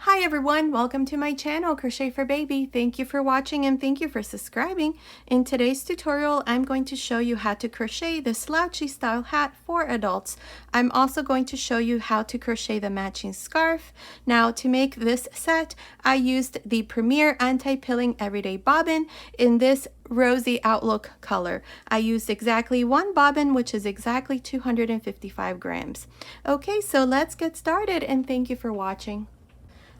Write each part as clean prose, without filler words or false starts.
Hi everyone, welcome to my channel, Crochet for Baby. Thank you for watching and thank you for subscribing. In today's tutorial, I'm going to show you how to crochet the slouchy style hat for adults. I'm also going to show you how to crochet the matching scarf. Now, to make this set, I used the Premier Anti-Pilling Everyday Bobbin in this rosy outlook color. I used exactly one bobbin, which is exactly 255 grams. Okay, so let's get started and thank you for watching.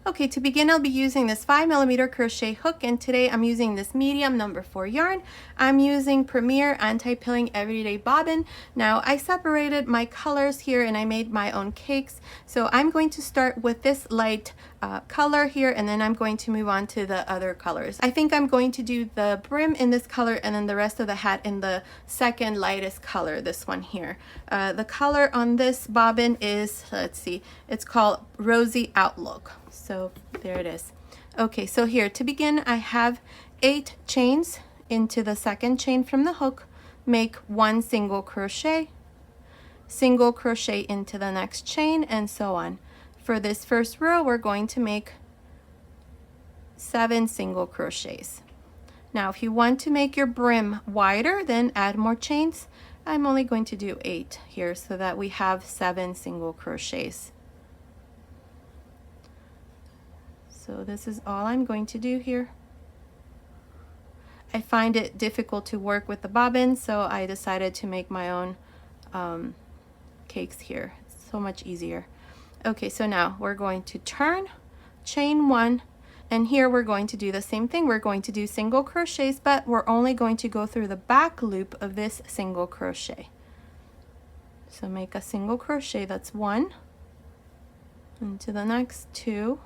Okay, to begin, I'll be using this 5mm crochet hook, and today I'm using this medium number 4 yarn. I'm using Premier Anti-Pilling Everyday Bobbin. Now, I separated my colors here and I made my own cakes. So I'm going to start with this light color here, and then I'm going to move on to the other colors. I think I'm going to do the brim in this color and then the rest of the hat in the second lightest color, this one here. The color on this bobbin is, let's see, it's called Rosy Outlook. So there it is. Okay, so here to begin, I have 8 chains into the second chain from the hook. Make 1 single crochet into the next chain, and so on. For this first row, we're going to make 7 single crochets. Now, if you want to make your brim wider, then add more chains. I'm only going to do 8 here so that we have 7 single crochets. So this is all I'm going to do here. I find it difficult to work with the bobbin, so I decided to make my own cakes here. It's so much easier. Okay, so now we're going to turn, chain 1, and here we're going to do the same thing. We're going to do single crochets, but we're only going to go through the back loop of this single crochet. So make a single crochet, that's 1, into the next 2,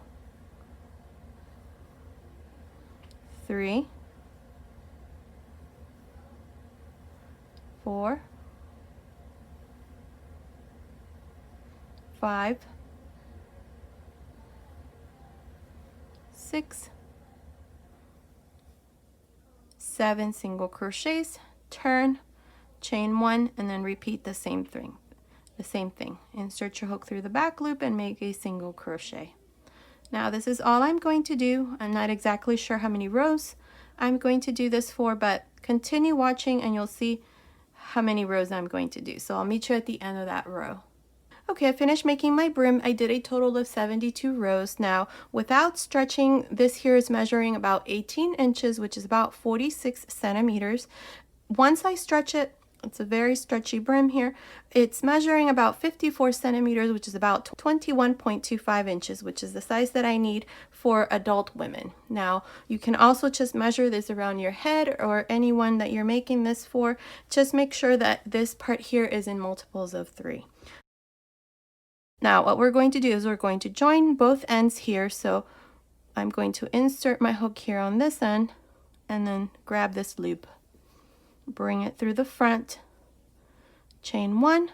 3, 4, 5, 6, 7 single crochets, turn, chain 1, and then repeat the same thing. Insert your hook through the back loop and make a single crochet. Now this is all I'm going to do. I'm not exactly sure how many rows I'm going to do this for, but continue watching and you'll see how many rows I'm going to do. So I'll meet you at the end of that row. Okay, I finished making my brim. I did a total of 72 rows. Now, without stretching, this here is measuring about 18 inches, which is about 46 centimeters. Once I stretch it, it's a very stretchy brim here. It's measuring about 54 centimeters, which is about 21.25 inches, which is the size that I need for adult women. Now, you can also just measure this around your head or anyone that you're making this for. Just make sure that this part here is in multiples of 3. Now, what we're going to do is we're going to join both ends here. So I'm going to insert my hook here on this end and then grab this loop. Bring it through the front, chain 1,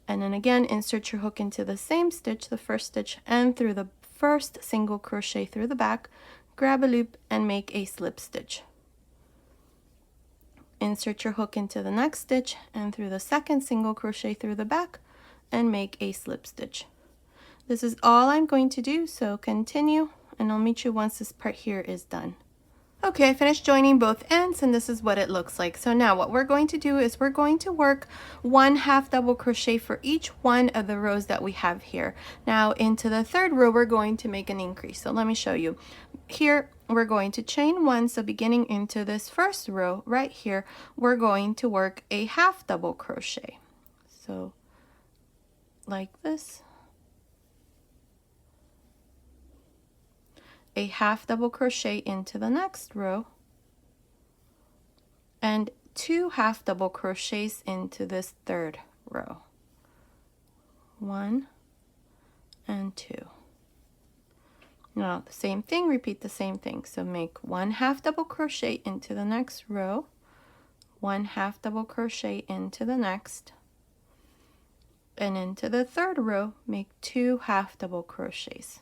and then again insert your hook into the same stitch, the first stitch, and through the first single crochet through the back, grab a loop and make a slip stitch. Insert your hook into the next stitch and through the second single crochet through the back and make a slip stitch. This is all I'm going to do, so continue and I'll meet you once this part here is done. Okay, I finished joining both ends and this is what it looks like. So now what we're going to do is we're going to work 1 half double crochet for each one of the rows that we have here. Now into the third row, we're going to make an increase. So let me show you. Here, we're going to chain 1. So beginning into this first row right here, we're going to work a half double crochet. So like this. A half double crochet into the next row and 2 half double crochets into this third row. 1 and 2. Now the same thing, repeat the same thing. So make 1 half double crochet into the next row, 1 half double crochet into the next, and into the third row make 2 half double crochets.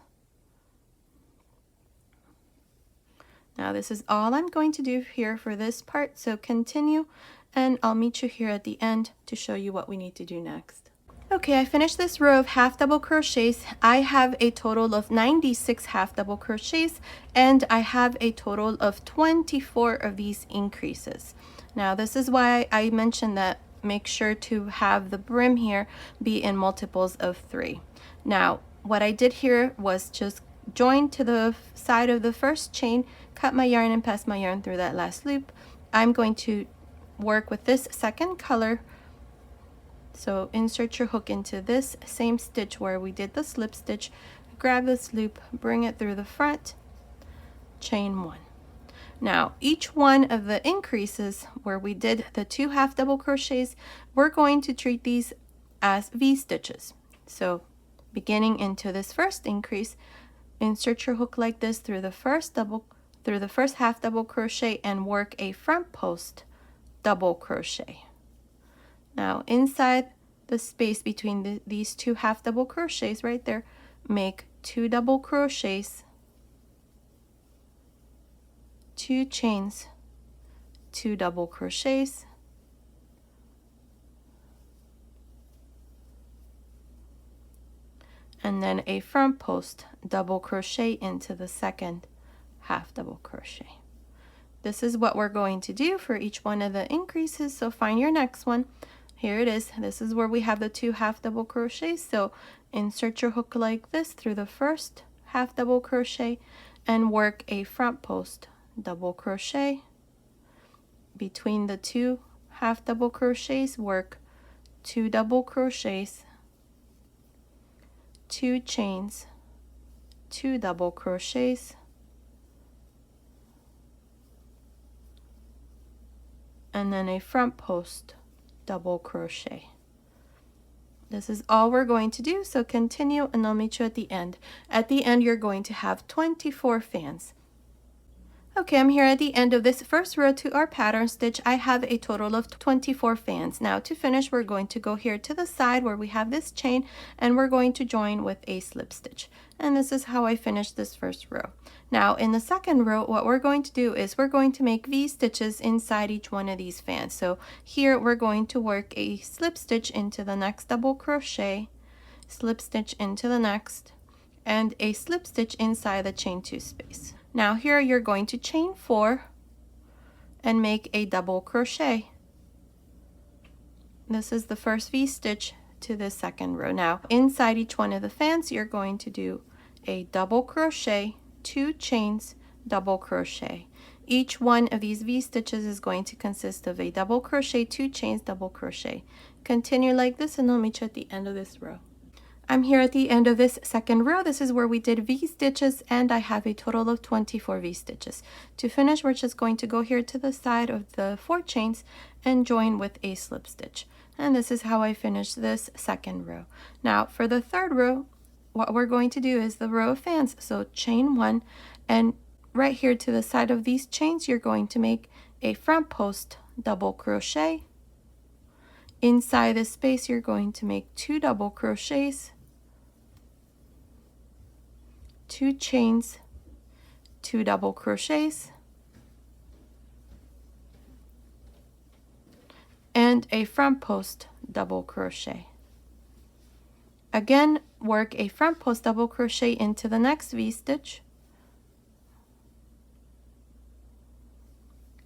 Now this is all I'm going to do here for this part, so continue and I'll meet you here at the end to show you what we need to do next. Okay, I finished this row of half double crochets. I have a total of 96 half double crochets, and I have a total of 24 of these increases. Now this is why I mentioned that make sure to have the brim here be in multiples of 3. Now what I did here was just join to the side of the first chain, cut my yarn and pass my yarn through that last loop. I'm going to work with this second color. So insert your hook into this same stitch where we did the slip stitch, grab this loop, bring it through the front, chain 1. Now each one of the increases where we did the 2 half double crochets, we're going to treat these as V stitches. So beginning into this first increase, insert your hook like this through the first half double crochet and work a front post double crochet. Now inside the space between these 2 half double crochets right there, make 2 double crochets, 2 chains, 2 double crochets, and then a front post double crochet into the second half double crochet. This is what we're going to do for each one of the increases, so find your next one. Here it is. This is where we have the 2 half double crochets. So insert your hook like this through the first half double crochet and work a front post double crochet. Between the 2 half double crochets, work 2 double crochets, 2 chains, 2 double crochets, and then a front post double crochet. This is all we're going to do, so continue and I'll meet you at the end. At the end you're going to have 24 fans. Okay, I'm here at the end of this first row to our pattern stitch. I have a total of 24 fans. Now to finish, we're going to go here to the side where we have this chain and we're going to join with a slip stitch. And this is how I finished this first row. Now in the second row, what we're going to do is we're going to make V stitches inside each one of these fans. So here we're going to work a slip stitch into the next double crochet, slip stitch into the next, and a slip stitch inside the chain 2 space. Now here you're going to chain 4 and make a double crochet. This is the first V stitch to the second row. Now inside each one of the fans you're going to do a double crochet, 2 chains, double crochet. Each one of these V stitches is going to consist of a double crochet, 2 chains, double crochet. Continue like this and I'll meet you at the end of this row. I'm here at the end of this second row. This is where we did V stitches and I have a total of 24 V stitches. To finish, we're just going to go here to the side of the 4 chains and join with a slip stitch. And this is how I finished this second row. Now for the third row, what we're going to do is the row of fans. So chain 1, and right here to the side of these chains, you're going to make a front post double crochet. Inside this space, you're going to make 2 double crochets, 2 chains, 2 double crochets, and a front post double crochet. Again, work a front post double crochet into the next V stitch.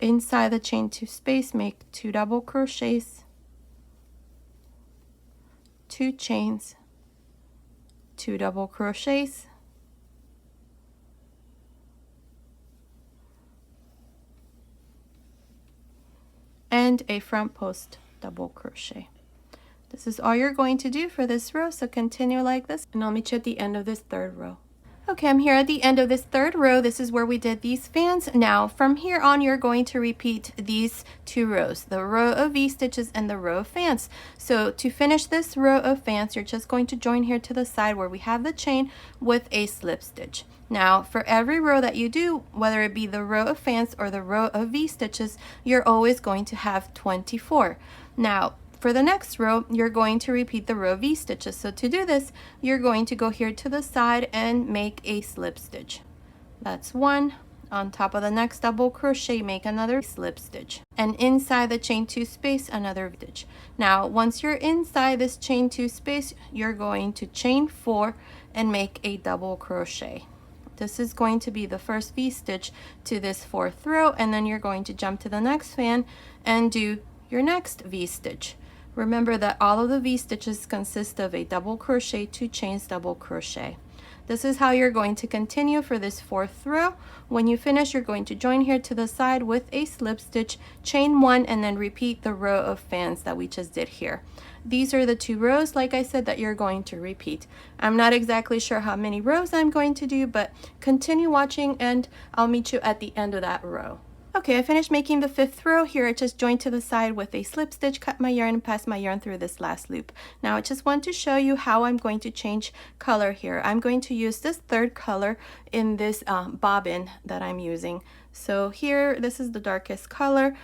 Inside the chain 2 space, make 2 double crochets, 2 chains, 2 double crochets, and a front post double crochet. This is all you're going to do for this row, so continue like this and I'll meet you at the end of this third row. Okay, I'm here at the end of this third row. This is where we did these fans. Now from here on you're going to repeat these 2 rows, the row of V stitches and the row of fans. So to finish this row of fans, you're just going to join here to the side where we have the chain with a slip stitch. Now for every row that you do, whether it be the row of fans or the row of V stitches, you're always going to have 24. Now for the next row, you're going to repeat the row of V stitches. So to do this, you're going to go here to the side and make a slip stitch. That's 1, On top of the next double crochet, make another slip stitch, and inside the chain 2 space, another stitch. Now once you're inside this chain 2 space, you're going to chain 4 and make a double crochet. This is going to be the first V-stitch to this 4th row, and then you're going to jump to the next fan and do your next V-stitch. Remember that all of the V-stitches consist of a double crochet, 2 chains, double crochet. This is how you're going to continue for this 4th row. When you finish, you're going to join here to the side with a slip stitch, chain 1, and then repeat the row of fans that we just did here. These are the 2 rows, like I said, that you're going to repeat. I'm not exactly sure how many rows I'm going to do, but continue watching and I'll meet you at the end of that row. Okay, I finished making the 5th row. Here I just joined to the side with a slip stitch, cut my yarn, and pass my yarn through this last loop. Now I just want to show you how I'm going to change color here. I'm going to use this 3rd color in this bobbin that I'm using. So here, this is the darkest color.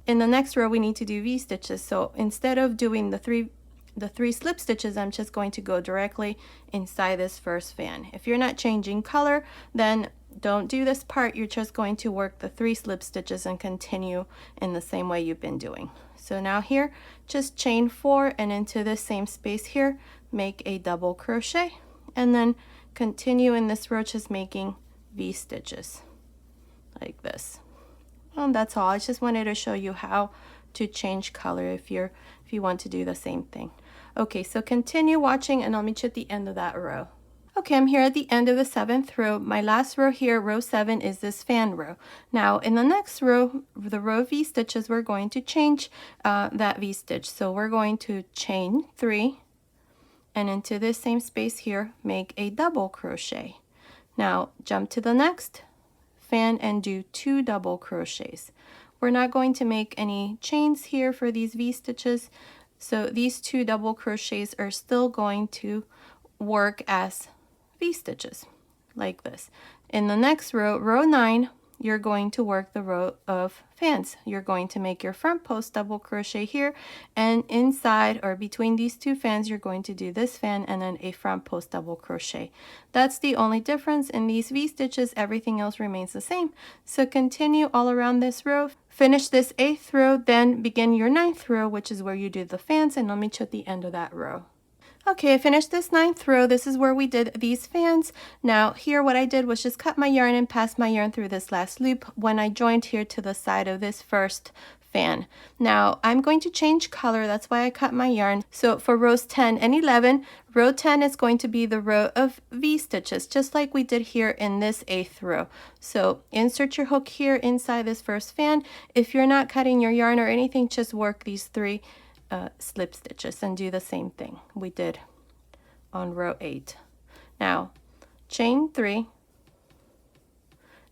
In the next row, we need to do V-stitches. So instead of doing the three slip stitches, I'm just going to go directly inside this first fan. If you're not changing color, then don't do this part. You're just going to work the 3 slip stitches and continue in the same way you've been doing. So now here, just chain 4 and into this same space here, make a double crochet, and then continue in this row just making V-stitches like this. And that's all. I just wanted to show you how to change color if you want to do the same thing. Okay, so continue watching and I'll meet you at the end of that row. Okay, I'm here at the end of the 7th row. My last row here, row 7, is this fan row. Now in the next row, the row of V-stitches, we're going to change that V-stitch. So we're going to chain 3 and into this same space here, make a double crochet. Now jump to the next fan and do 2 double crochets. We're not going to make any chains here for these V-stitches. So these 2 double crochets are still going to work as V-stitches like this. In the next row, row 9, you're going to work the row of fans. You're going to make your front post double crochet here, and inside or between these 2 fans, you're going to do this fan and then a front post double crochet. That's the only difference in these V-stitches. Everything else remains the same. So continue all around this row. Finish this 8th row, then begin your 9th row, which is where you do the fans, and I'll meet you at the end of that row. Okay, I finished this 9th row. This is where we did these fans. Now here what I did was just cut my yarn and pass my yarn through this last loop when I joined here to the side of this first fan. Now I'm going to change color, that's why I cut my yarn. So for rows 10 and 11, row 10 is going to be the row of V-stitches, just like we did here in this 8th row. So insert your hook here inside this first fan. If you're not cutting your yarn or anything, just work these 3 slip stitches and do the same thing we did on row 8. Now chain 3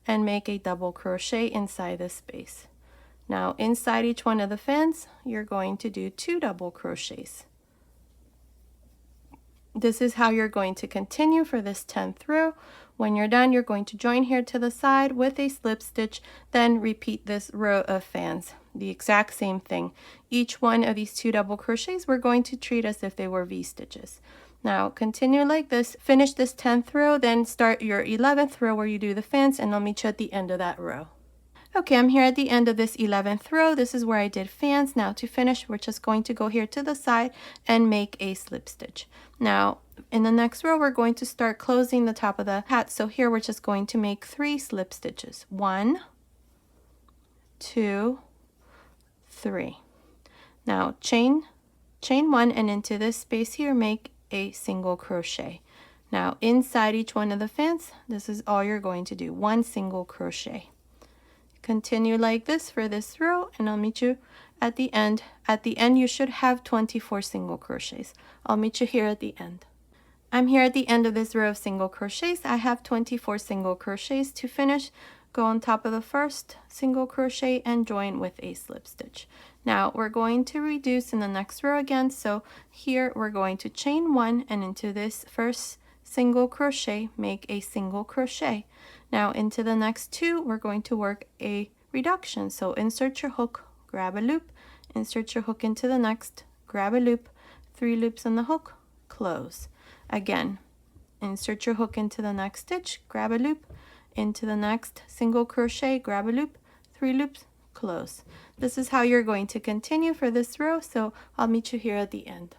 and make a double crochet inside this space. Now inside each one of the fans, you're going to do 2 double crochets. This is how you're going to continue for this 10th row. When you're done, you're going to join here to the side with a slip stitch, then repeat this row of fans. The exact same thing. Each one of these 2 double crochets, we're going to treat as if they were V-stitches. Now continue like this, finish this 10th row, then start your 11th row where you do the fans, and I'll meet you at the end of that row. Okay, I'm here at the end of this 11th row. This is where I did fans. Now to finish, we're just going to go here to the side and make a slip stitch. Now in the next row, we're going to start closing the top of the hat. So here we're just going to make 3 slip stitches. 1, 2, 3. Now chain 1 and into this space here, make a single crochet. Now inside each one of the fans, this is all you're going to do, 1 single crochet. Continue like this for this row, and I'll meet you at the end. At the end, you should have 24 single crochets. I'll meet you here at the end. I'm here at the end of this row of single crochets. I have 24 single crochets. To finish, go on top of the first single crochet and join with a slip stitch. Now we're going to reduce in the next row again. So here we're going to chain 1 and into this first single crochet, make a single crochet. Now into the next 2, we're going to work a reduction. So insert your hook, grab a loop, insert your hook into the next, grab a loop, 3 loops in the hook, close. Again, insert your hook into the next stitch, grab a loop, into the next single crochet, grab a loop, 3 loops, close. This is how you're going to continue for this row, so I'll meet you here at the end.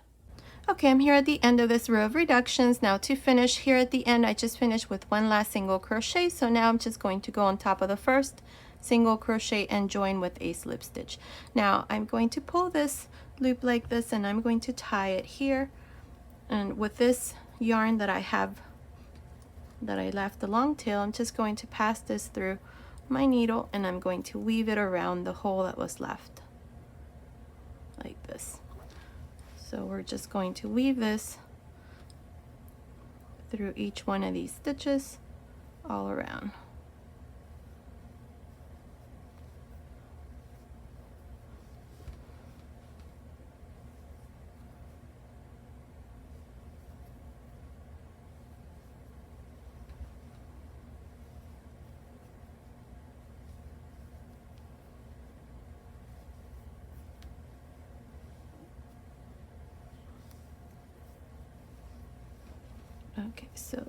Okay, I'm here at the end of this row of reductions. Now to finish here at the end, I just finished with one last single crochet, so now I'm just going to go on top of the first single crochet and join with a slip stitch. Now I'm going to pull this loop like this, and I'm going to tie it here, and with this yarn that I have that I left the long tail, I'm just going to pass this through my needle, and I'm going to weave it around the hole that was left like this. So we're just going to weave this through each one of these stitches all around. Okay, so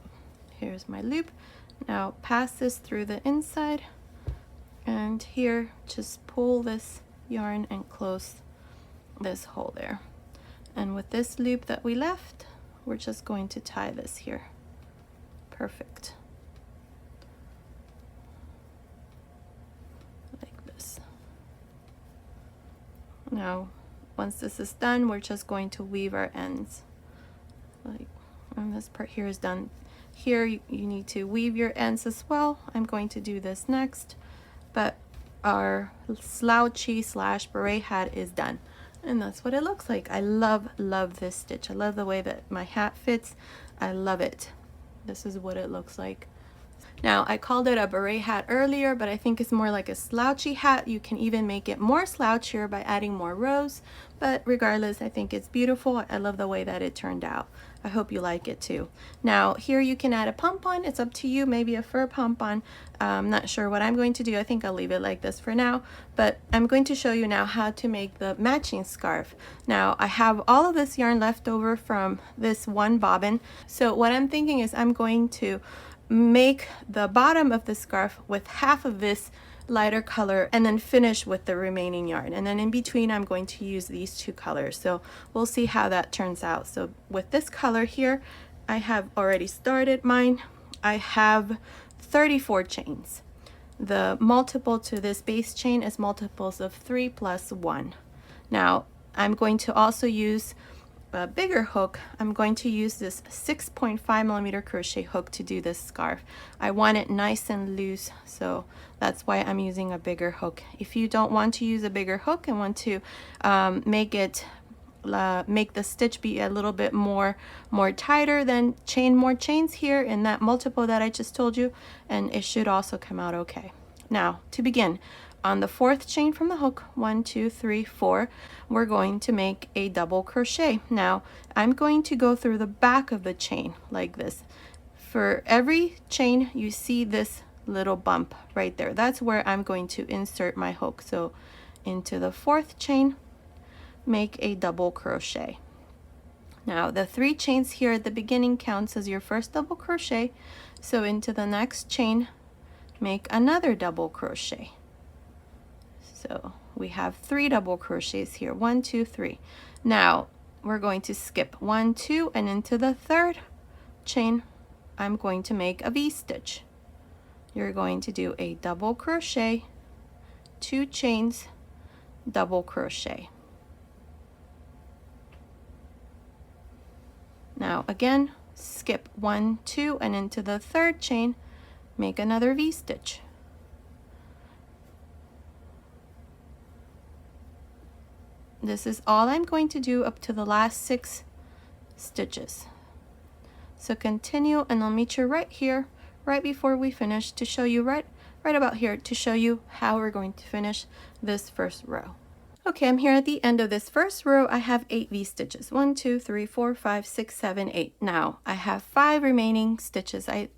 here's my loop. Now pass this through the inside, and here just pull this yarn and close this hole there. And with this loop that we left, we're just going to tie this here. Perfect. Like this. Now once this is done, we're just going to weave our ends. Like, and this part here is done. Here you need to weave your ends as well. I'm going to do this next, but our slouchy slash beret hat is done, and that's what it looks like. I love this stitch. I love the way that my hat fits. I love it. This is what it looks like. Now I called it a beret hat earlier, but I think it's more like a slouchy hat. You can even make it more slouchier by adding more rows, but regardless, I think it's beautiful. I love the way that it turned out. I hope you like it too. Now here you can add a pom-pom. It's up to you, maybe a fur pom-pom. I'm not sure what I'm going to do. I think I'll leave it like this for now, but I'm going to show you now how to make the matching scarf. Now I have all of this yarn left over from this one bobbin, so what I'm thinking is I'm going to make the bottom of the scarf with half of this lighter color and then finish with the remaining yarn, and then in between I'm going to use these two colors. So we'll see how that turns out. So with this color here, I have already started mine. I have 34 chains. The multiple to this base chain is multiples of 3 plus 1. Now I'm going to also use a bigger hook. I'm going to use this 6.5mm crochet hook to do this scarf. I want it nice and loose, so that's why I'm using a bigger hook. If you don't want to use a bigger hook and want to make the stitch be a little bit more tighter, then chain more chains here in that multiple that I just told you, and it should also come out okay. Now to begin, on the 4th chain from the hook, 1 2 3 4, we're going to make a double crochet. Now I'm going to go through the back of the chain like this. For every chain you see this little bump right there. That's where I'm going to insert my hook. So into the 4th chain, make a double crochet. Now the 3 chains here at the beginning counts as your first double crochet, so into the next chain make another double crochet. So we have 3 double crochets here, 1 2 3. Now we're going to skip 1 2, and into the 3rd chain I'm going to make a V-stitch. You're going to do a double crochet, 2 chains, double crochet. Now again, skip 1 2, and into the 3rd chain make another V-stitch. This is all I'm going to do up to the last 6 stitches. So continue, and I'll meet you right here, right before we finish, to show you right about here, to show you how we're going to finish this first row. Okay, I'm here at the end of this first row. I have 8 V-stitches. 1 2 3 4 5 6 7 8. Now I have 5 remaining stitches. I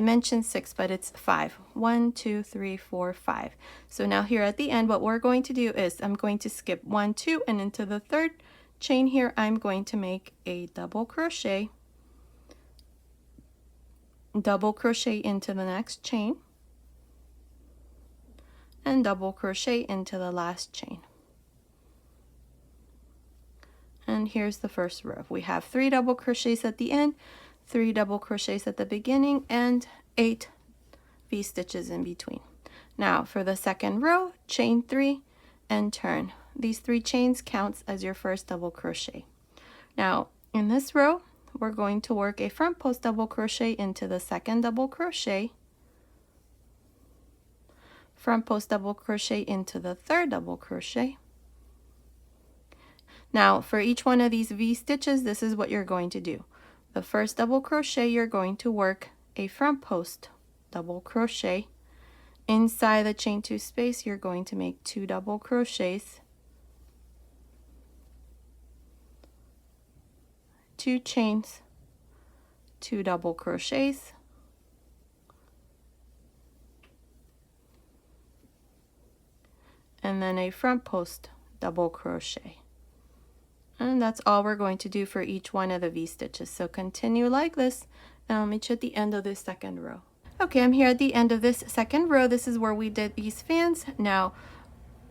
mentioned 6, but it's 5. 1 2 3 4 5. So now here at the end, what we're going to do is I'm going to skip 1 2, and into the 3rd chain here I'm going to make a double crochet into the next chain, and double crochet into the last chain. And here's the first row. We have 3 double crochets at the end, 3 double crochets at the beginning, and 8 V-stitches in between. Now for the second row, chain 3 and turn. These 3 chains counts as your first double crochet. Now in this row, we're going to work a front post double crochet into the second double crochet, front post double crochet into the third double crochet. Now for each one of these V-stitches, this is what you're going to do. The first double crochet, you're going to work a front post double crochet. Inside the chain 2 space, you're going to make 2 double crochets, 2 chains, 2 double crochets, and then a front post double crochet. And that's all we're going to do for each one of the V-stitches. So continue like this, and I'll meet you at the end of this second row. Okay, I'm here at the end of this second row. This is where we did these fans. Now,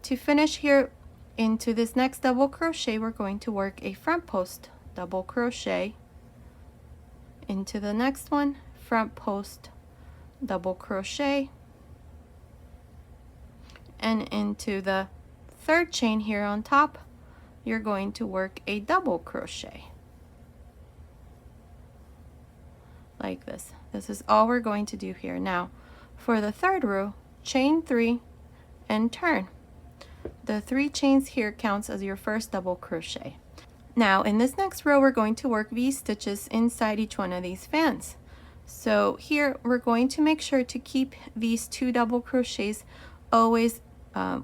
to finish here into this next double crochet, we're going to work a front post double crochet into the next one, front post double crochet, and into the third chain here on top, you're going to work a double crochet like this. This is all we're going to do here. Now for the third row, chain 3 and turn. The 3 chains here counts as your first double crochet. Now in this next row, we're going to work V-stitches inside each one of these fans. So here we're going to make sure to keep these 2 double crochets always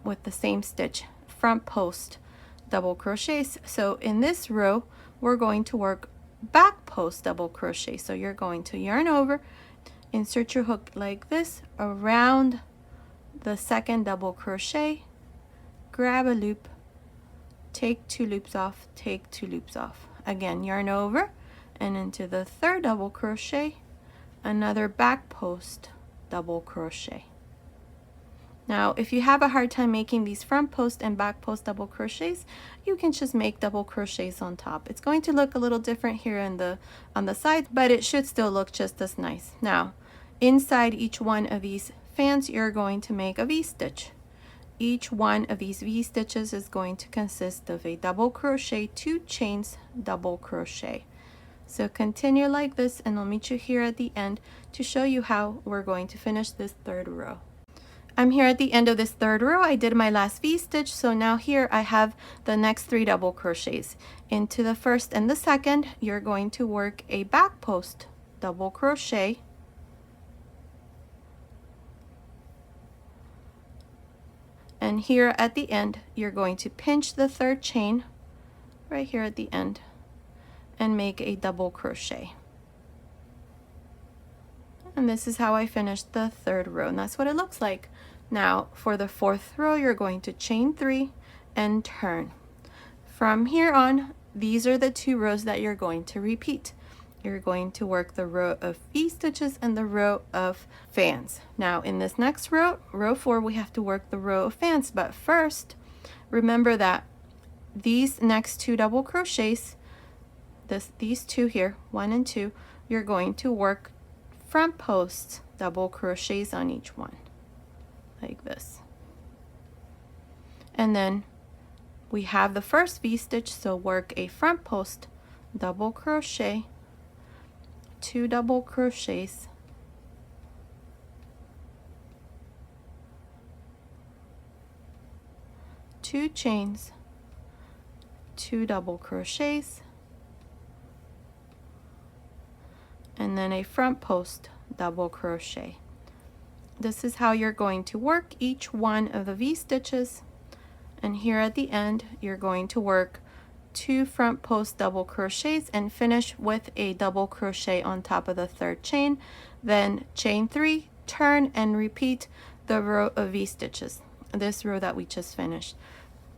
with the same stitch, front post double crochets. So in this row, we're going to work back post double crochet. So you're going to yarn over, insert your hook like this around the second double crochet, grab a loop, take 2 loops off, take 2 loops off. Again, yarn over and into the third double crochet, another back post double crochet. Now, if you have a hard time making these front post and back post double crochets, you can just make double crochets on top. It's going to look a little different here on the side, but it should still look just as nice. Now, inside each one of these fans, you're going to make a V-stitch. Each one of these V-stitches is going to consist of a double crochet, 2 chains, double crochet. So continue like this, and I'll meet you here at the end to show you how we're going to finish this third row. I'm here at the end of this third row. I did my last V-stitch, so now here I have the next 3 double crochets. Into the first and the second, you're going to work a back post double crochet, and here at the end, you're going to pinch the third chain right here at the end and make a double crochet. And this is how I finished the third row, and that's what it looks like. Now for the fourth row, you're going to chain 3 and turn. From here on, these are the 2 rows that you're going to repeat. You're going to work the row of V-stitches and the row of fans. Now in this next row, row 4, we have to work the row of fans, but first remember that these next 2 double crochets, these 2 here, 1 and 2, you're going to work front post double crochets on each one like this. And then we have the first V-stitch, so work a front post double crochet, 2 double crochets, two chains, 2 double crochets, and then a front post double crochet. This is how you're going to work each one of the V-stitches, and here at the end you're going to work 2 front post double crochets and finish with a double crochet on top of the third chain, then chain 3, turn, and repeat the row of V-stitches, this row that we just finished.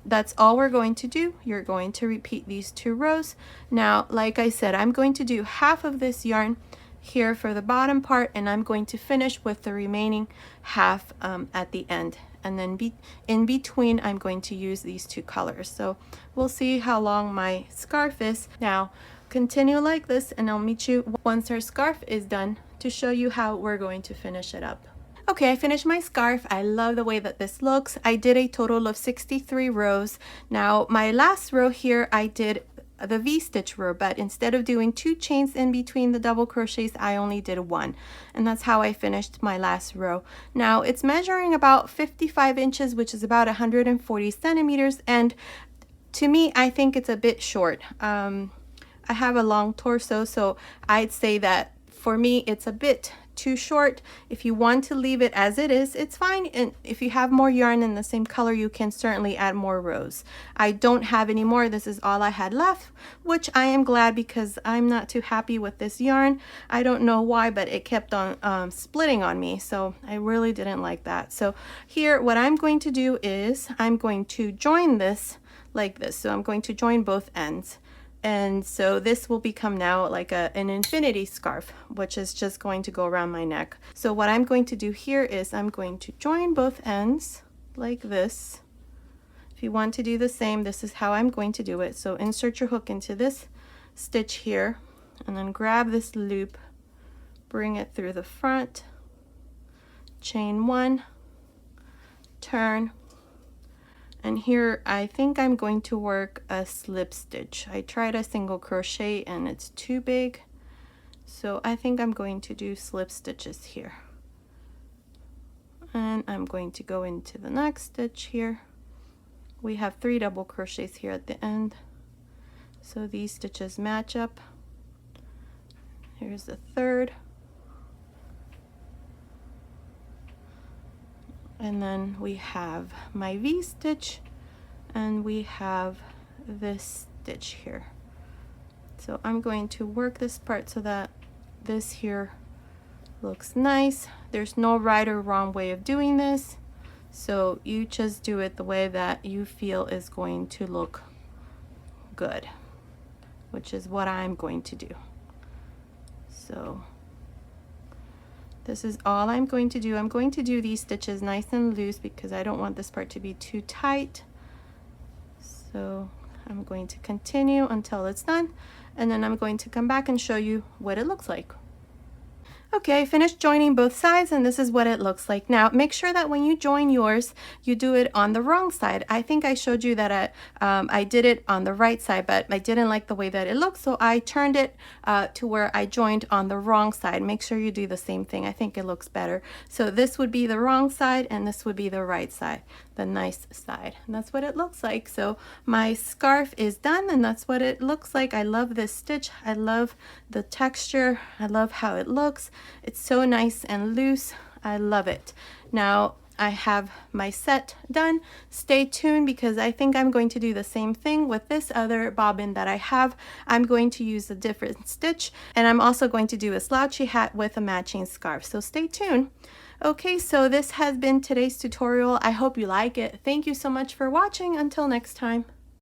That's all we're going to do. You're going to repeat these 2 rows. Now, like I said, I'm going to do half of this yarn here for the bottom part, and I'm going to finish with the remaining half at the end. and then in between I'm going to use these two colors. So we'll see how long my scarf is. Now continue like this, and I'll meet you once our scarf is done to show you how we're going to finish it up. Okay, I finished my scarf. I love the way that this looks. I did a total of 63 rows. Now my last row here I did the V-stitch row, but instead of doing 2 chains in between the double crochets, I only did 1, and that's how I finished my last row. Now it's measuring about 55 inches, which is about 140 centimeters, and to me I think it's a bit short. I have a long torso, so I'd say that for me it's a bit too short. If you want to leave it as it is, it's fine, and if you have more yarn in the same color, you can certainly add more rows. I don't have any more. This is all I had left, which I am glad, because I'm not too happy with this yarn. I don't know why, but it kept on splitting on me, so I really didn't like that. So here what I'm going to do is I'm going to join this like this. So I'm going to join both ends. And so this will become now like an infinity scarf, which is just going to go around my neck. So what I'm going to do here is I'm going to join both ends like this. If you want to do the same, this is how I'm going to do it. So insert your hook into this stitch here, and then grab this loop, bring it through the front, chain 1, turn. And here I think I'm going to work a slip stitch. I tried a single crochet and it's too big, so I think I'm going to do slip stitches here. And I'm going to go into the next stitch here. We have 3 double crochets here at the end, so these stitches match up. Here's the third. And then we have my V-stitch, and we have this stitch here. So I'm going to work this part so that this here looks nice. There's no right or wrong way of doing this, so you just do it the way that you feel is going to look good, which is what I'm going to do. So this is all I'm going to do. I'm going to do these stitches nice and loose because I don't want this part to be too tight. So I'm going to continue until it's done, and then I'm going to come back and show you what it looks like. Okay, I finished joining both sides, and this is what it looks like. Now, make sure that when you join yours, you do it on the wrong side. I think I showed you that I did it on the right side, but I didn't like the way that it looked, so I turned it to where I joined on the wrong side. Make sure you do the same thing. I think it looks better. So this would be the wrong side, and this would be the right side, the nice side. And that's what it looks like. So my scarf is done, and that's what it looks like. I love this stitch. I love the texture. I love how it looks. It's so nice and loose. I love it. Now I have my set done. Stay tuned, because I think I'm going to do the same thing with this other bobbin that I have. I'm going to use a different stitch, and I'm also going to do a slouchy hat with a matching scarf. So stay tuned. Okay, so this has been today's tutorial. I hope you like it. Thank you so much for watching. Until next time.